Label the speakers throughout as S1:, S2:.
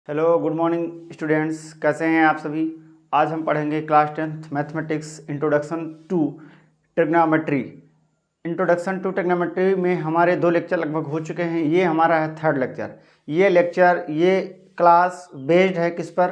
S1: Hello good morning students, कैसे हैं आप सभी। आज हम पढ़ेंगे class 10th mathematics introduction to trigonometry. Introduction to trigonometry में हमारे 2 लेक्चर लगभग हो चुके हैं। ये हमारा है 3rd लेक्चर। ये क्लास बेस्ड है किस पर?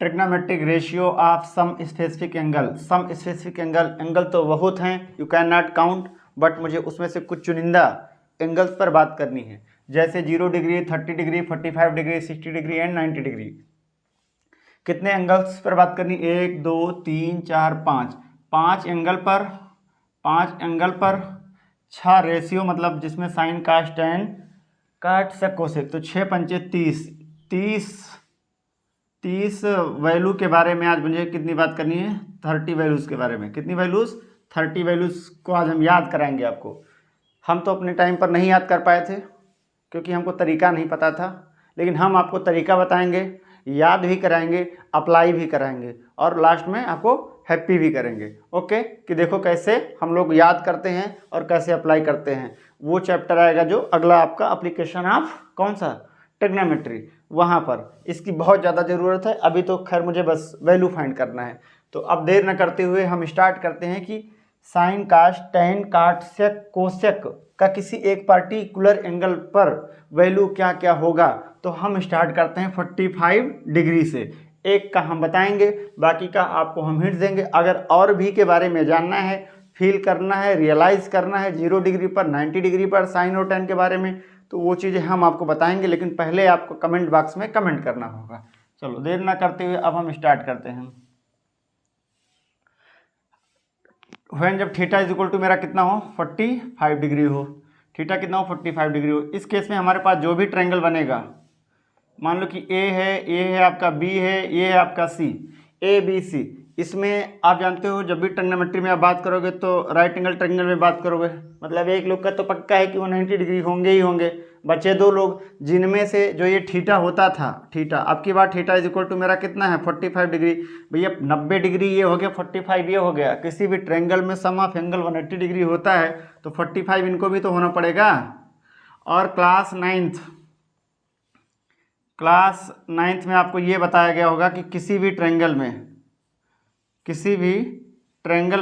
S1: Trigonometric ratio of some specific angle. Some specific angle तो बहुत हैं, you can not count, but मुझे उसमें से कुछ चुनिंदा एंगल्स पर बात करनी है, जैसे 0 degree, 30 degree, 45 degree, 60 degree and 90 degree. कितने एंगल्स पर बात करनी? 1 2 3 4 5 5 एंगल पर 6 रेशियो, मतलब जिसमें साइन कास टैन काट सेक कोसेक, तो 6 पंचे 30 वैल्यू के बारे में आज मुझे कितनी बात करनी है? 30 वैल्यूज़ के बारे में। कितनी वैल्यूज़? 30 वैल्यूज़ को आज हम याद कराएंगे आपको। हम तो अपने टाइम पर नहीं याद कर पाए थे क्योंकि हमको तरीका नहीं पता था, लेकिन हम आपको तरीका बताएंगे, याद भी कराएंगे, अप्लाई भी कराएंगे और लास्ट में आपको हैप्पी भी करेंगे। ओके, कि देखो कैसे हम लोग याद करते हैं और कैसे अप्लाई करते हैं। वो चैप्टर आएगा जो अगला आपका एप्लीकेशन ऑफ कौन सा? ट्रिग्नोमेट्री। वहाँ पर इसकी बहुत ज़्यादा ज़रूरत है। अभी तो खैर मुझे बस वैल्यू फाइंड करना है। तो अब देर न करते हुए हम स्टार्ट करते हैं कि साइन कास टैन काट सेक कोसेक का किसी एक पार्टिकुलर एंगल पर वैल्यू क्या क्या होगा। तो हम स्टार्ट करते हैं 45 डिग्री से। एक का हम बताएंगे, बाकी का आपको हम हिंट देंगे। अगर और भी के बारे में जानना है, फील करना है, रियलाइज़ करना है 0 डिग्री पर, 90 डिग्री पर साइन और टैन के बारे में, तो वो चीज़ें हम आपको बताएंगे, लेकिन पहले आपको कमेंट बॉक्स में कमेंट करना होगा। चलो देर ना करते हुए अब हम स्टार्ट करते हैं। व्हेन जब थीटा इज इक्वल टू मेरा कितना हो? 45 डिग्री हो। थीटा कितना हो? 45 डिग्री हो। इस केस में हमारे पास जो भी ट्रायंगल बनेगा, मान लो कि ए है आपका, बी है, ये है आपका सी, ए बी सी। इसमें आप जानते हो जब भी ट्रिग्नोमेट्री में आप बात करोगे तो राइट एंगल ट्रायंगल में बात करोगे, मतलब एक लोग का तो पक्का है कि वो 90 डिग्री होंगे ही होंगे। बचे 2 लोग जिनमें से जो ये थीटा होता था, थीटा अब की बार थीटा इज इक्वल टू मेरा कितना है? 45 डिग्री। भैया 90 डिग्री ये हो गया, 45 ये हो गया। किसी भी ट्रायंगल में सम ऑफ एंगल 180 डिग्री होता है, तो 45 इनको भी तो होना पड़ेगा। और क्लास नाइन्थ में आपको ये बताया गया होगा कि किसी भी ट्रायंगल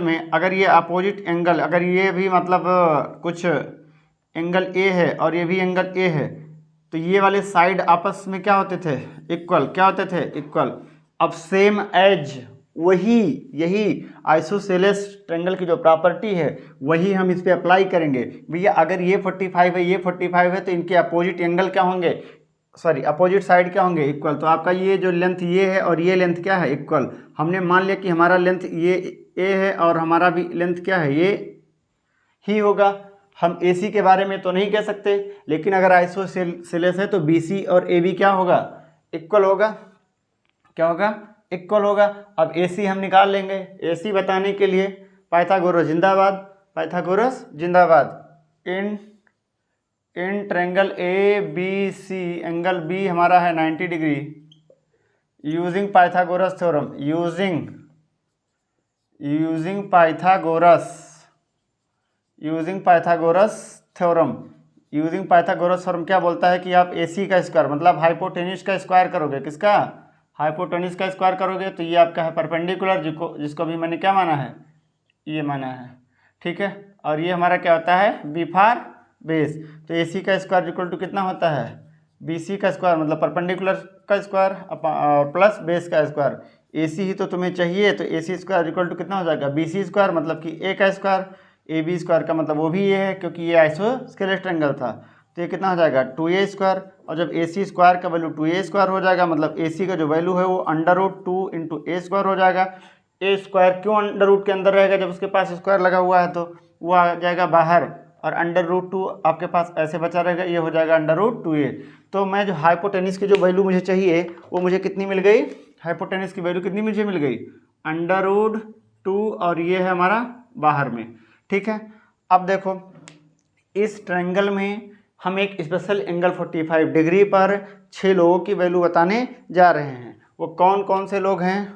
S1: में अगर ये अपोजिट एंगल, अगर ये भी मतलब कुछ एंगल ए है और ये भी एंगल ए है, तो ये वाले साइड आपस में क्या होते थे? इक्वल। क्या होते थे? इक्वल। अब सेम एज यही आइसोसेलेस ट्रायंगल की जो प्रॉपर्टी है वही हम इस पे अप्लाई करेंगे। भैया अगर ये 45 है, ये 45 है, तो इनके अपोजिट एंगल क्या होंगे? सॉरी, अपोजिट साइड क्या होंगे? इक्वल। तो आपका ये जो लेंथ ये है और ये लेंथ क्या है? इक्वल। हमने मान लिया कि हमारा लेंथ ये ए है और हमारा भी लेंथ क्या है? ये ही होगा। हम AC के बारे में तो नहीं कह सकते, लेकिन अगर आइसोसेलेस है तो BC और AB क्या होगा? इक्वल होगा। क्या होगा? इक्वल होगा। अब AC हम निकाल लेंगे। AC बताने के लिए पाइथागोरस जिंदाबाद, पाइथागोरस जिंदाबाद। In triangle ABC, angle B हमारा है 90 degree, using Pythagoras theorem, using Pythagoras theorem क्या बोलता है कि आप AC का स्क्वायर मतलब हाइपोटेन्यूज का स्क्वायर करोगे। किसका? हाइपोटेन्यूज का स्क्वायर करोगे तो ये आपका है परपेंडिकुलर, जिसको भी मैंने क्या माना है? ये माना है। ठीक है। और ये हमारा क्या होता है? B for base. तो AC का स्क्वायर इक्वल टू कितना होता है? BC का स्क्वायर मतलब परपेंडिकुलर का स्क्वायर और प्लस बेस का स्क्वायर। AC ही तो तुम्हें चाहिए, तो AC स्क्वायर इक्वल टू कितना हो जाएगा? BC स्क्वायर मतलब कि A का स्क्वायर, AB स्क्वायर का मतलब वो भी ये है क्योंकि ये आइसोस्केलेस ट्रायंगल था। तो ये कितना हो जाएगा? 2A square. और जब AC स्क्वायर का वैल्यू 2A स्क्वायर हो जाएगा, मतलब AC का जो वैल्यू है वो √2 इंटू A स्क्वायर हो जाएगा। A स्क्वायर क्यों अंडर रूट के अंदर रहेगा? जब उसके पास स्क्वायर लगा हुआ है तो वो आ जाएगा बाहर, और √2 आपके पास ऐसे बचा रहेगा, ये हो जाएगा √2A। तो मैं जो हाइपोटेनिस की जो वैल्यू मुझे चाहिए वो मुझे कितनी मिल गई? हाइपोटेनिस की वैल्यू कितनी मुझे मिल गई? √2, और ये है हमारा बाहर में। ठीक है। अब देखो इस ट्रायंगल में हम एक स्पेशल एंगल 45 डिग्री पर 6 लोगों की वैल्यू बताने जा रहे हैं। वो कौन कौन से लोग हैं?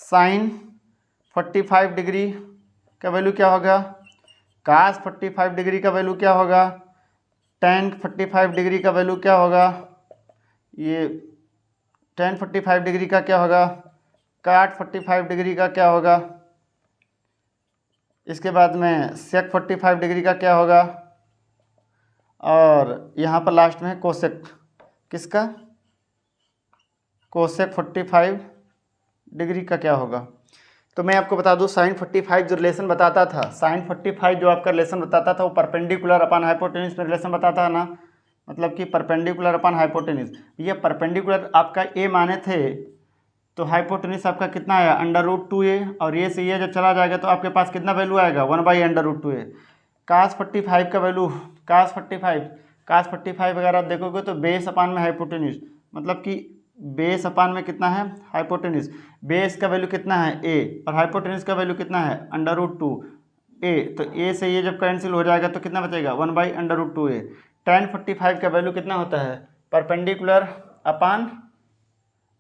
S1: साइन 45 डिग्री का वैल्यू क्या होगा? कास 45 डिग्री का वैल्यू क्या होगा? टैन 45 डिग्री का वैल्यू क्या होगा? ये tan 45 डिग्री का क्या होगा, cot 45 डिग्री का क्या होगा, इसके बाद में sec 45 डिग्री का क्या होगा, और यहाँ पर लास्ट में कोसेक, किसका, कोसेक 45 डिग्री का क्या होगा। तो मैं आपको बता दूं साइन 45 जो रिलेशन बताता था, साइन 45 जो आपका रिलेशन बताता था वो परपेंडिकुलर अपन हाइपोटेन्यूज में रिलेशन बताता है ना, मतलब कि परपेंडिकुलर अपन हाइपोटेन्यूज। ये परपेंडिकुलर आपका ए माने थे तो हाइपोटेन्यूज आपका कितना आया √2a, और ये से ये जब चला जाएगा तो आपके पास कितना वैल्यू आएगा 1/√2a। कास 45 का वैल्यू, कास 45 अगर आप देखोगे तो बेस अपान में हाइपोटेन्यूज, मतलब कि बेस अपान में कितना है हाइपोटेन्यूज, बेस का वैल्यू कितना है a और हाइपोटेन्यूज का वैल्यू कितना है √2a। तो a से ये जब कैंसिल हो जाएगा तो कितना बचेगा 1/√2a। tan 45 का वैल्यू कितना होता है परपेंडिकुलर अपान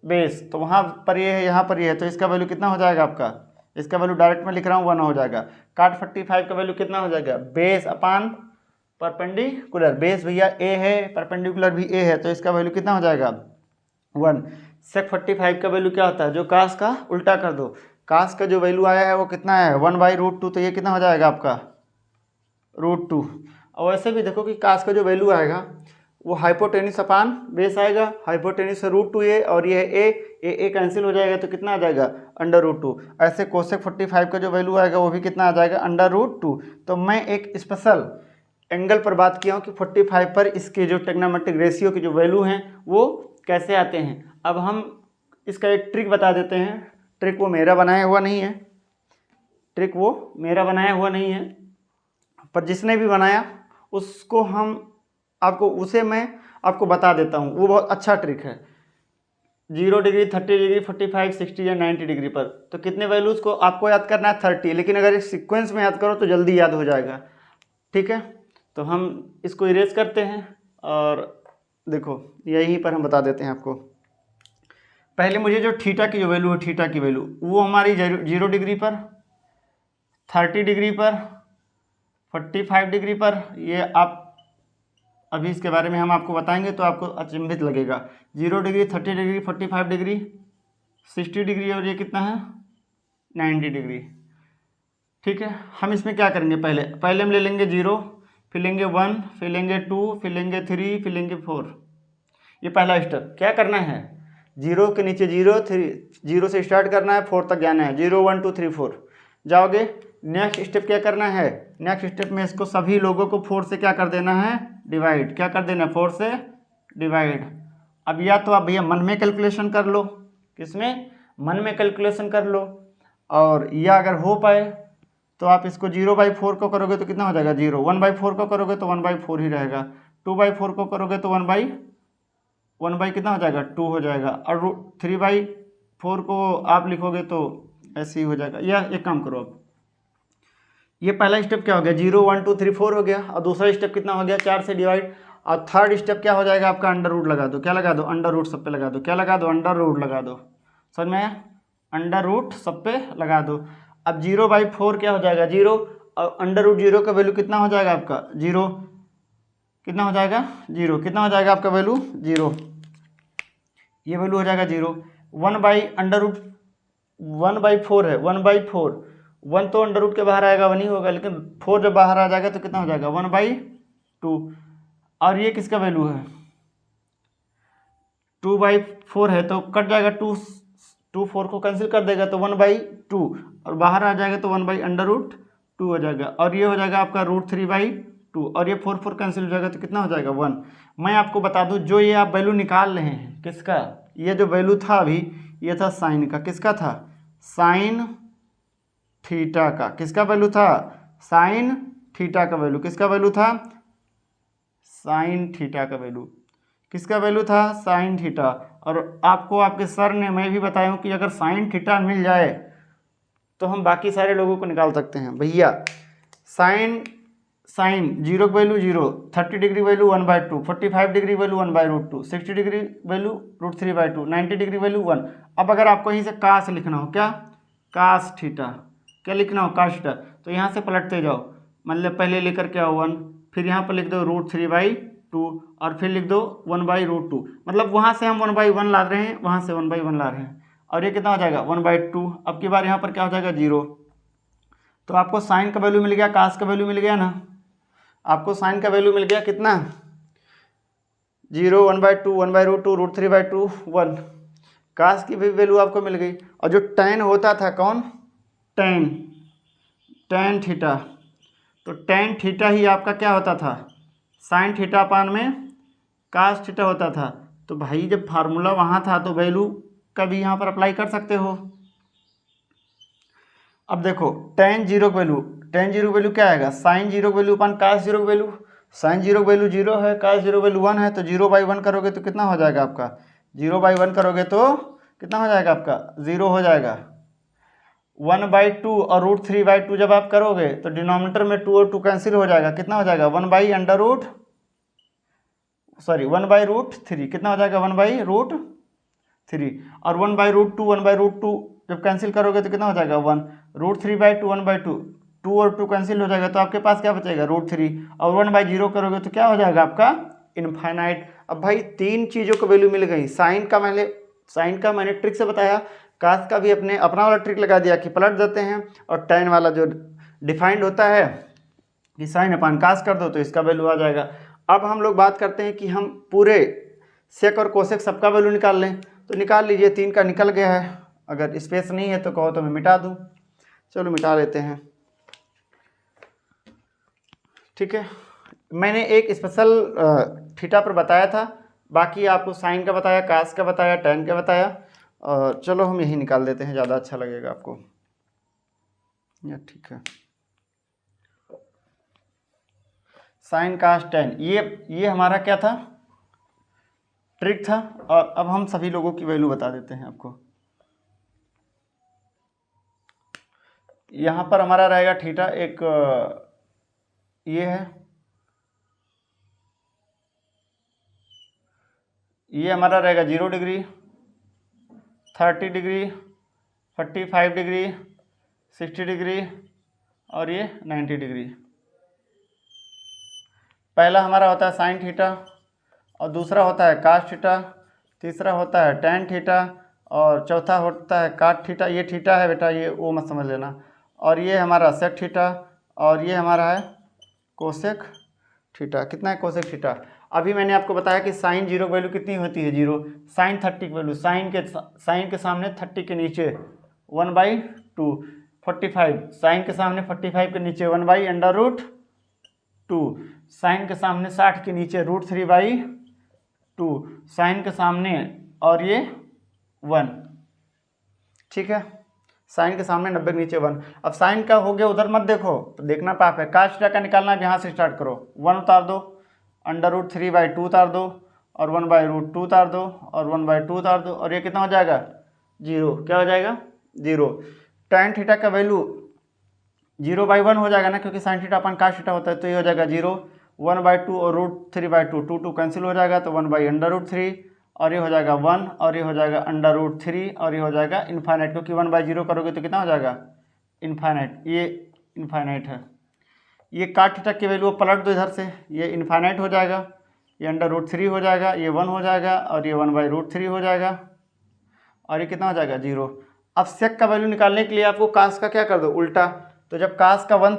S1: बेस, तो वहाँ पर ये है यहाँ पर ये है, तो इसका वैल्यू कितना हो जाएगा आपका, इसका वैल्यू डायरेक्ट में लिख रहा हूँ 1 हो जाएगा। cot 45 का वैल्यू कितना हो जाएगा बेस अपान परपेंडिकुलर, बेस भैया a है, परपेंडिकुलर भी a है, तो इसका वैल्यू कितना हो जाएगा 1। sec 45 का वैल्यू क्या होता है, जो कास का उल्टा कर दो, कास का जो वैल्यू आया है वो कितना है 1/√2, तो ये कितना हो जाएगा आपका √2। और वैसे भी देखो कि कास का जो वैल्यू आएगा वो हाइपोटेन्यूज अपान बेस आएगा, हाइपोटेन्यूज से √2a और ये है a कैंसिल हो जाएगा तो कितना आ जाएगा √2। ऐसे कोसेक 45 का जो वैल्यू आएगा वो भी कितना आ जाएगा √2। तो मैं एक स्पेशल एंगल पर बात किया हूँ कि 45 पर इसके जो ट्रिग्नोमेट्रिक रेशियो के जो वैल्यू हैं वो कैसे आते हैं। अब हम इसका एक ट्रिक बता देते हैं, ट्रिक वो मेरा बनाया हुआ नहीं है, ट्रिक वो मेरा बनाया हुआ नहीं है, पर जिसने भी बनाया उसको मैं आपको बता देता हूँ, वो बहुत अच्छा ट्रिक है। 0 डिग्री 30 डिग्री 45 60 या 90 डिग्री पर तो कितने वैल्यूज़ को आपको याद करना है 30, लेकिन अगर इस सीक्वेंस में याद करो तो जल्दी याद हो जाएगा, ठीक है। तो हम इसको इरेज करते हैं और देखो यहीं पर हम बता देते हैं आपको। पहले मुझे जो थीटा की जो वैल्यू है, थीटा की वैल्यू वो हमारी 0 डिग्री पर, 30 डिग्री पर, 45 डिग्री पर, ये आप अभी इसके बारे में हम आपको बताएंगे तो आपको अचंभित लगेगा। 0 डिग्री 30 डिग्री 45 डिग्री 60 डिग्री और ये कितना है 90 डिग्री, ठीक है। हम इसमें क्या करेंगे, पहले हम ले लेंगे 0, फिर लेंगे 1, फिर लेंगे 2, फिर लेंगे 3, फिर लेंगे 4। ये पहला स्टेप। क्या करना है 0 के नीचे 0, 0 से स्टार्ट करना है, 4 तक जाना है, 0 1 2 3 4 जाओगे। नेक्स्ट स्टेप क्या करना है, नेक्स्ट स्टेप में इसको सभी लोगों को 4 से क्या कर देना है डिवाइड, क्या कर देना है 4 से डिवाइड। अब या तो आप भैया मन में कैलकुलेशन कर लो, किसमें मन में कैलकुलेशन कर लो, और या अगर हो पाए तो आप इसको 0/4 को करोगे तो कितना हो जाएगा 0, 1/4 को करोगे तो 1/4 ही रहेगा, 2/4 को करोगे तो 1 कितना हो जाएगा 2 हो जाएगा, और 3/4 को आप लिखोगे तो ऐसे ही हो जाएगा। या एक काम करो आप, ये पहला स्टेप क्या हो गया 0 1 2 3 4 हो गया, और दूसरा स्टेप कितना हो गया 4 से डिवाइड, और थर्ड स्टेप क्या हो जाएगा आपका अंडर रूट लगा दो, क्या लगा दो अंडर रूट सब पे लगा दो, क्या लगा दो अंडर रूट लगा दो, समझ में अंडर रूट सब पे लगा दो। अब 0/4 क्या हो जाएगा 0, और अंडर रूट 0 का वैल्यू कितना हो जाएगा आपका 0, कितना हो जाएगा 0, कितना हो जाएगा आपका वैल्यू 0, ये वैल्यू हो जाएगा 0। 1/4 है 1/4, 1 तो अंडर रूट के बाहर आएगा 1 ही होगा, लेकिन 4 जब बाहर आ जाएगा तो कितना हो जाएगा 1/2, और ये किसका वैल्यू है 2/4 है, तो कट जाएगा 2 4 को कैंसिल कर देगा तो 1/2, और बाहर आ जाएगा तो 1/√2 हो जाएगा, और ये हो जाएगा आपका √3/2, और ये 4 4 कैंसिल हो जाएगा तो कितना हो जाएगा 1। मैं आपको बता दूं जो ये आप वैल्यू निकाल रहे हैं किसका, ये जो वैल्यू था अभी ये था साइन का, किसका था साइन थीटा का, किसका वैल्यू था साइन थीटा का वैल्यू, किसका वैल्यू था साइन थीटा का वैल्यू, किसका वैल्यू था साइन थीटा। और आपको आपके सर ने मैं भी बताया हूँ कि अगर साइन थीटा मिल जाए तो हम बाकी सारे लोगों को निकाल सकते हैं भैया। Sine 0 value 0, 30 degree value 1/2, 45 degree value 1/√2, 60 degree value √3/2, 90 degree value 1। अब अगर आपको यहीं से कास लिखना हो, क्या कास थीटा, क्या लिखना हो कास थीटा, तो यहाँ से पलटते जाओ, मतलब पहले लेकर के आओ 1, फिर यहाँ पर लिख दो √3/2, टू, और फिर लिख दो 1/√2, मतलब वहाँ से हम 1/1 ला रहे हैं, वहाँ से 1/1 ला रहे हैं, और ये कितना हो जाएगा 1/2। अब की बार यहाँ पर क्या हो जाएगा 0। तो आपको साइन का वैल्यू मिल गया, कास का वैल्यू मिल गया ना, आपको साइन का वैल्यू मिल गया कितना 0, 1/2, 1/√2, √3/2, 1। कास की भी वैल्यू आपको मिल गई। और जो tan होता था कौन, tan थीटा, तो tan थीटा ही आपका क्या होता था साइन थीटा अपान में कास थीटा होता था। तो भाई जब फार्मूला वहाँ था तो वैल्यू का भी यहाँ पर अप्लाई कर सकते हो। अब देखो tan 0 की वैल्यू क्या आएगा, साइन 0 की वैल्यू अपान कास 0 की वैल्यू। साइन 0 की वैल्यू 0 है, कास 0 की वैल्यू 1 है, तो 0/1 करोगे तो कितना हो जाएगा आपका, 0/1 करोगे तो कितना हो जाएगा आपका 0 हो जाएगा। 1/2 और √3/2 जब आप करोगे तो डिनोमिनेटर में 2 और 2 कैंसिल हो जाएगा, कितना हो जाएगा 1/√3, कितना हो जाएगा 1/√3, और 1/√2 जब कैंसिल करोगे तो कितना हो जाएगा 1, √3/2 1/2, 2 और 2 कैंसिल हो जाएगा, तो आपके पास क्या बचेगा √3, और 1/0 करोगे तो क्या हो जाएगा आपका इनफाइनाइट। अब भाई तीन चीज़ों को वैल्यू मिल गई, साइन का मैंने ट्रिक से बताया, कास का भी अपना वाला ट्रिक लगा दिया कि पलट देते हैं, और tan वाला जो डिफाइंड होता है कि साइन अपान कास कर दो तो इसका वैल्यू आ जाएगा। अब हम लोग बात करते हैं कि हम पूरे सेक और कोसेक सबका वैल्यू निकाल लें, तो निकाल लीजिए, 3 का निकल गया है, अगर स्पेस नहीं है तो कहो तो मैं मिटा दूँ, चलो मिटा लेते हैं। ठीक है, मैंने एक स्पेशल थीटा पर बताया था, बाकी आपको साइन का बताया, कास का बताया, tan का बताया, और चलो हम यही निकाल देते हैं, ज़्यादा अच्छा लगेगा आपको। या ठीक है, साइन कास tan, ये हमारा क्या था ट्रिक था, और अब हम सभी लोगों की वैल्यू बता देते हैं आपको। यहाँ पर हमारा रहेगा थीटा एक ये है, ये हमारा रहेगा 0 डिग्री, 30 डिग्री, 45 डिग्री, 60 डिग्री, और ये 90 डिग्री। पहला हमारा होता है साइन थीटा, और दूसरा होता है कास थीटा, तीसरा होता है tan थीटा, और चौथा होता है काट थीटा। ये थीटा है बेटा, ये वो मत समझ लेना। और ये हमारा सेक थीटा, और ये हमारा है कोसेक थीटा। कितना है कोसेक थीटा, अभी मैंने आपको बताया कि साइन 0 की वैल्यू कितनी होती है 0, साइन 30 की वैल्यू, साइन के सामने 30 के नीचे 1/2, 45 साइन के सामने 45 के नीचे 1/√2, साइन के सामने 60 के नीचे √3/2, साइन के सामने और ये 1। ठीक है, साइन के सामने 90 के नीचे 1। अब साइन का हो गया, उधर मत देखो, तो देखना पाप है। कास थीटा का निकालना है, यहाँ से स्टार्ट करो, 1 उतार दो, √3/2 उतार दो, और 1/√2 उतार दो, और 1/2 उतार दो, और ये कितना हो जाएगा 0। क्या हो जाएगा 0। tan थीटा का वैल्यू 0/1 हो जाएगा ना, क्योंकि साइन थीटा अपन कास थीटा होता है, तो ये हो जाएगा 0। 1/2 और √3/2, 2 कैंसिल हो जाएगा, तो 1/√3, और ये हो जाएगा 1, और ये हो जाएगा √3, और ये हो जाएगा इनफाइनाइट, क्योंकि 1/0 करोगे तो कितना हो जाएगा इनफाइनाइट, ये इनफाइनाइट है। ये काट थीटा की वैल्यू पलट दो इधर से, ये इनफाइनाइट हो जाएगा, ये √3 हो जाएगा, ये 1 हो जाएगा, और ये 1/√3 हो जाएगा, और ये कितना हो जाएगा 0। अब सेक का वैल्यू निकालने के लिए आपको कास का क्या कर दो उल्टा, तो जब कास का 1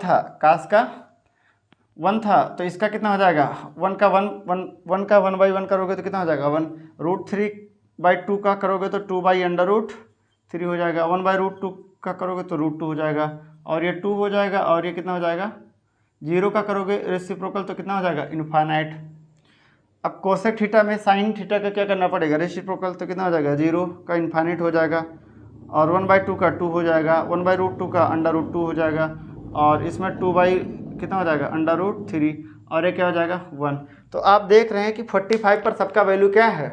S1: था, तो इसका कितना हो जाएगा 1 का 1/1 करोगे तो कितना हो जाएगा 1। √3/2 का करोगे तो 2/√3 हो जाएगा, 1/√2 का करोगे तो √2 हो जाएगा, और ये 2 हो जाएगा, और ये कितना हो जाएगा 0 का करोगे रेसिप्रोकल तो कितना हो जाएगा इनफाइनाइट। अब कोसेक थीटा में साइन थीटा का क्या करना पड़ेगा रेसिप्रोकल, तो कितना हो जाएगा 0 का इनफाइनाइट हो जाएगा, और 1/2 का 2 हो जाएगा, 1/√2 का √2 हो जाएगा, और इसमें 2 कितना हो जाएगा √3, और ये क्या हो जाएगा 1। तो आप देख रहे हैं कि 45 पर सबका वैल्यू क्या है,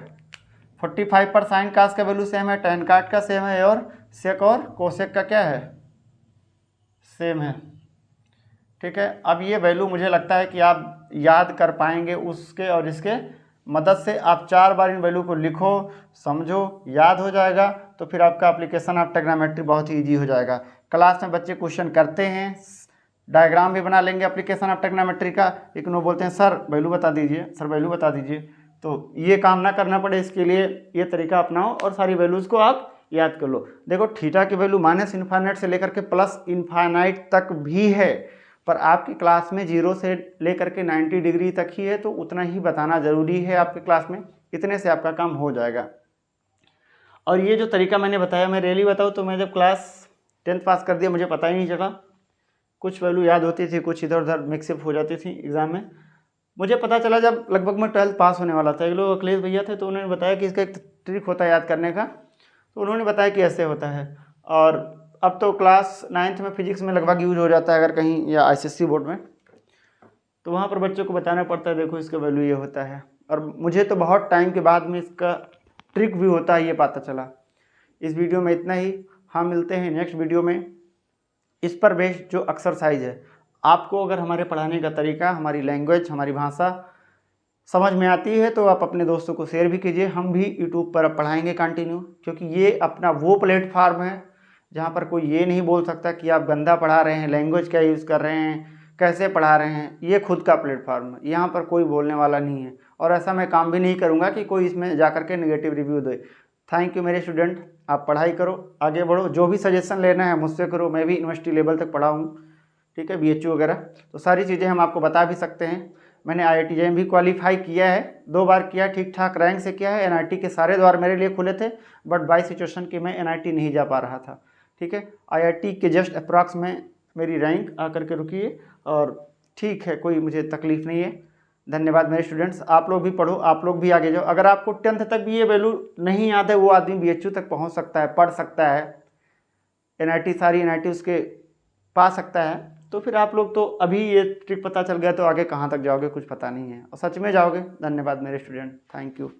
S1: 45 पर साइन कास का वैल्यू सेम है, tan काट का सेम है, और सेक और कोसेक का क्या है सेम है। ठीक है, अब ये वैल्यू मुझे लगता है कि आप याद कर पाएंगे, उसके और इसके मदद से आप 4 बार इन वैल्यू को लिखो, समझो, याद हो जाएगा, तो फिर आपका एप्लीकेशन ऑफ ट्रिग्नोमेट्री बहुत ही ईजी हो जाएगा। क्लास में बच्चे क्वेश्चन करते हैं, डायग्राम भी बना लेंगे एप्लीकेशन ऑफ ट्रिग्नोमेट्री का। लेकिन वो बोलते हैं सर वैल्यू बता दीजिए, सर वैल्यू बता दीजिए। तो ये काम ना करना पड़े इसके लिए ये तरीका अपनाओ और सारी वैल्यूज़ को आप याद कर लो। देखो थीटा की वैल्यू माइनस इन्फाइनाइट से लेकर के प्लस इन्फाइनाइट तक भी है, पर आपकी क्लास में 0 से लेकर के 90 डिग्री तक ही है, तो उतना ही बताना ज़रूरी है आपके क्लास में, इतने से आपका काम हो जाएगा। और ये जो तरीका मैंने बताया, मैं रियली बताऊँ तो मैं जब क्लास 10th पास कर दिया मुझे पता ही नहीं चला, कुछ वैल्यू याद होती थी, कुछ इधर उधर मिक्सअप हो जाती थी एग्ज़ाम में। मुझे पता चला जब लगभग मैं 12th पास होने वाला था, एक लोग अखिलेश भैया थे, तो उन्होंने बताया कि इसका एक ट्रिक होता है याद करने का, तो उन्होंने बताया कि ऐसे होता है। और अब तो क्लास 9th में फिजिक्स में लगभग यूज हो जाता है अगर कहीं, या ICSE बोर्ड में, तो वहाँ पर बच्चों को बताना पड़ता है देखो इसका वैल्यू ये होता है। और मुझे तो बहुत टाइम के बाद में इसका ट्रिक भी होता है ये पता चला। इस वीडियो में इतना ही, हम मिलते हैं नेक्स्ट वीडियो में। इस पर बेस्ड जो एक्सरसाइज है, आपको अगर हमारे पढ़ाने का तरीका, हमारी लैंग्वेज, हमारी भाषा समझ में आती है तो आप अपने दोस्तों को शेयर भी कीजिए। हम भी यूट्यूब पर अब पढ़ाएंगे कंटिन्यू, क्योंकि ये अपना वो प्लेटफार्म है जहाँ पर कोई ये नहीं बोल सकता कि आप गंदा पढ़ा रहे हैं, लैंग्वेज क्या यूज़ कर रहे हैं, कैसे पढ़ा रहे हैं। ये खुद का प्लेटफार्म है, यहाँ पर कोई बोलने वाला नहीं है, और ऐसा मैं काम भी नहीं करूँगा कि कोई इसमें जा कर के negative review they. Thank you मेरे स्टूडेंट, आप पढ़ाई करो, आगे बढ़ो, जो भी सजेशन लेना है मुझसे करो। मैं भी यूनिवर्सिटी लेवल तक पढ़ा हूँ, ठीक है, BHU वगैरह, तो सारी चीज़ें हम आपको बता भी सकते हैं। मैंने IIT JEM भी क्वालिफाई किया है, 2 बार किया, ठीक ठाक रैंक से किया है। NIT के सारे द्वार मेरे लिए खुले थे, बट बाई सिचुएशन कि मैं NIT नहीं जा पा रहा था, ठीक है। IIT के जस्ट अप्रॉक्स में मेरी रैंक आकर के रुकी है, और ठीक है, कोई मुझे तकलीफ़ नहीं है। धन्यवाद मेरे स्टूडेंट्स, आप लोग भी पढ़ो, आप लोग भी आगे जाओ। अगर आपको 10th तक भी ये वैल्यू नहीं याद है, वो आदमी BHU तक पहुंच सकता है, पढ़ सकता है, NIT सारी NIT उसके पा सकता है। तो फिर आप लोग तो अभी ये ट्रिक पता चल गया तो आगे कहाँ तक जाओगे कुछ पता नहीं है, और सच में जाओगे। धन्यवाद मेरे स्टूडेंट, थैंक यू।